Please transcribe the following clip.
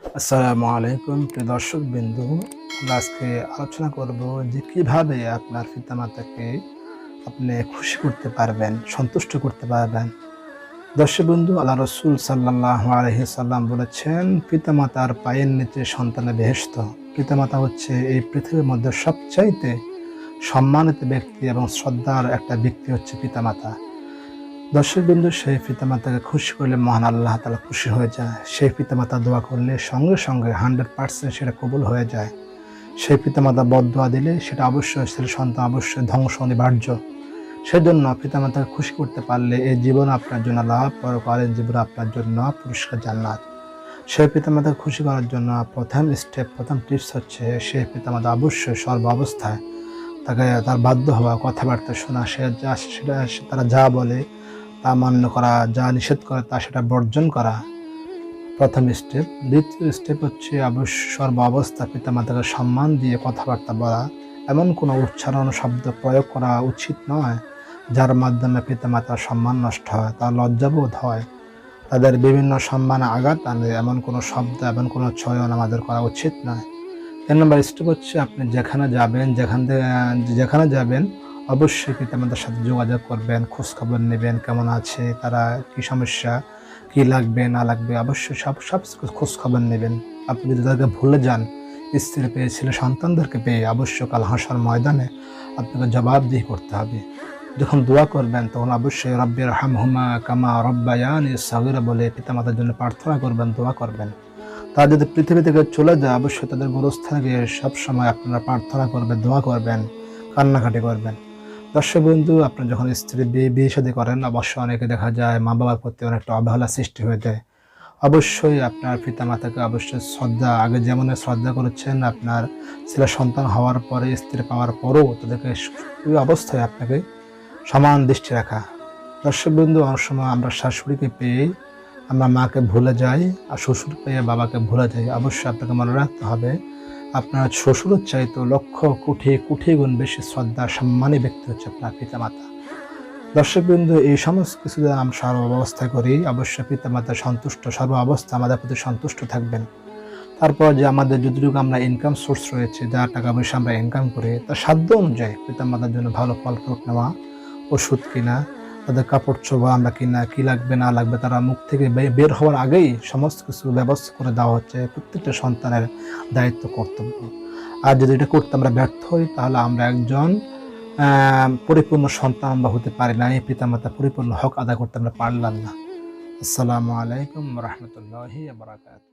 আসসালামু আলাইকুম প্রিয় দর্শক বিন্দু, আমরা আজকে আলোচনা করব যে কিভাবে আপনার পিতামাতাকে আপনি খুশি করতে পারবেন, সন্তুষ্ট করতে পারবেন। দর্শক বন্ধু, আল্লাহ রসুল সাল্লাল্লাহু আলাইহি সাল্লাম বলেছেন, পিতামাতার পায়ের নিচে সন্তানের বেহেশত। পিতামাতা হচ্ছে এই পৃথিবীর মধ্যে সবচাইতে সম্মানিত ব্যক্তি এবং শ্রদ্ধার একটা ব্যক্তি হচ্ছে পিতামাতা। দর্শক বিন্দু, সেই পিতামাতাকে খুশি করলে মহান আল্লাহ তাআলা খুশি হয়ে যায়। সেই পিতামাতা দোয়া করলে সঙ্গে সঙ্গে 100% সেটা কবুল হয়ে যায়। সেই পিতামাতা বদদোয়া দিলে সেটা অবশ্যই ছেলে সন্তান অবশ্যই ধ্বংস অনিবার্য। সেজন্য পিতামাতাকে খুশি করতে পারলে এই জীবন আপনার জন্য লাভ, পরকালীন জীবন আপনার জন্য পুরস্কার জান্নাত। সেই পিতামাতাকে খুশি করার জন্য প্রথম টিপস হচ্ছে, সেই পিতামাতা অবশ্যই সর্ব অবস্থায় তাকে তার বাধ্য হওয়া, কথাবার্তা শোনা, তারা যা বলে তা মান্য করা, যা নিষেধ করে তা সেটা বর্জন করা প্রথম স্টেপ। দ্বিতীয় স্টেপ হচ্ছে সর্ব অবস্থা পিতামাতাকে সম্মান দিয়ে কথাবার্তা বলা। এমন কোনো উচ্চারণ শব্দ প্রয়োগ করা উচিত নয় যার মাধ্যমে পিতামাতার সম্মান নষ্ট হয়, তার লজ্জাবোধ হয়, তাদের বিভিন্ন সম্মানে আঘাত আনে। এমন কোনো শব্দ, এমন কোনো চয়ন আমাদের করা উচিত নয়। 3 নম্বর স্টেপ হচ্ছে, আপনি যেখানে যাবেন অবশ্যই পিতামাতার সাথে যোগাযোগ করবেন, খোঁজখবর নেবেন, কেমন আছে তারা, কী সমস্যা, কী লাগবে না লাগবে, অবশ্যই সব খোঁজখবর নেবেন। আপনি যদি তাদেরকে ভুলে যান, স্ত্রী পেয়ে, ছেলে সন্তানদেরকে পেয়ে, অবশ্যই কাল হাসর ময়দানে আপনাকে জবাবদিহি করতে হবে। যখন দোয়া করবেন তখন অবশ্যই রব্বির হামহুমা কামা রব্বায়ানি সগীরা বলে পিতামাতার জন্য প্রার্থনা করবেন, দোয়া করবেন। তারা যদি পৃথিবী থেকে চলে যায়, অবশ্যই তাদের গোরস্থানে গিয়ে সবসময় আপনারা প্রার্থনা করবেন, দোয়া করবেন, কান্নাকাটি করবেন। দর্শক বন্ধু, আপনি যখন স্ত্রী বিয়ে শাদী করেন, অবশ্যই অনেকে দেখা যায় মা বাবার প্রতি অনেকটা অবহেলা সৃষ্টি হয়ে যায়। অবশ্যই আপনার পিতামাতাকে অবশ্যই শ্রদ্ধা, আগে যেমন শ্রদ্ধা করেছেন, আপনার ছেলে সন্তান হওয়ার পরে, স্ত্রী পাওয়ার পরেও তাদেরকে ওই অবস্থায় আপনাকে সমান দৃষ্টি রাখা। দর্শক বন্ধু, অনেক সময় আমরা শাশুড়িকে পেয়ে আমরা মাকে ভুলে যাই, আর শ্বশুর পেয়ে বাবাকে ভুলে যাই। অবশ্যই আপনাকে মনে রাখতে হবে, আপনার শ্বশুরের চাইতে লক্ষ কোটি গুণ বেশি শ্রদ্ধা সম্মানী ব্যক্তি হচ্ছে আপনার পিতামাতা। দর্শকবৃন্দ, এই সমস্ত কিছু আমরা সর্ব অবস্থায় করি, অবশ্যই পিতামাতা সন্তুষ্ট, সর্ব অবস্থা আমাদের প্রতি সন্তুষ্ট থাকবেন। তারপর যে আমাদের যতটুকু আমরা ইনকাম সোর্স রয়েছে, যা টাকা পয়সা আমরা ইনকাম করি, তার সাধ্য অনুযায়ী পিতামাতার জন্য ভালো ফল ফ্রুট নেওয়া, ওষুধ কিনা, তাদের কাপড় চোপড় আমরা কিনা, কি লাগবে না লাগবে তারা মুখ থেকে বের হওয়ার আগেই সমস্ত কিছু ব্যবস্থা করে দেওয়া হচ্ছে প্রত্যেকটা সন্তানের দায়িত্ব, কর্তব্য। আর যদি এটা করতে আমরা ব্যর্থ হই, তাহলে আমরা একজন পরিপূর্ণ সন্তান আমরা হতে পারি না, এই পিতামাতা পরিপূর্ণ হক আদায় করতে আমরা পারলাম না। আসসালামু আলাইকুম ওয়া রাহমাতুল্লাহি ওয়া বারাকাতুহু।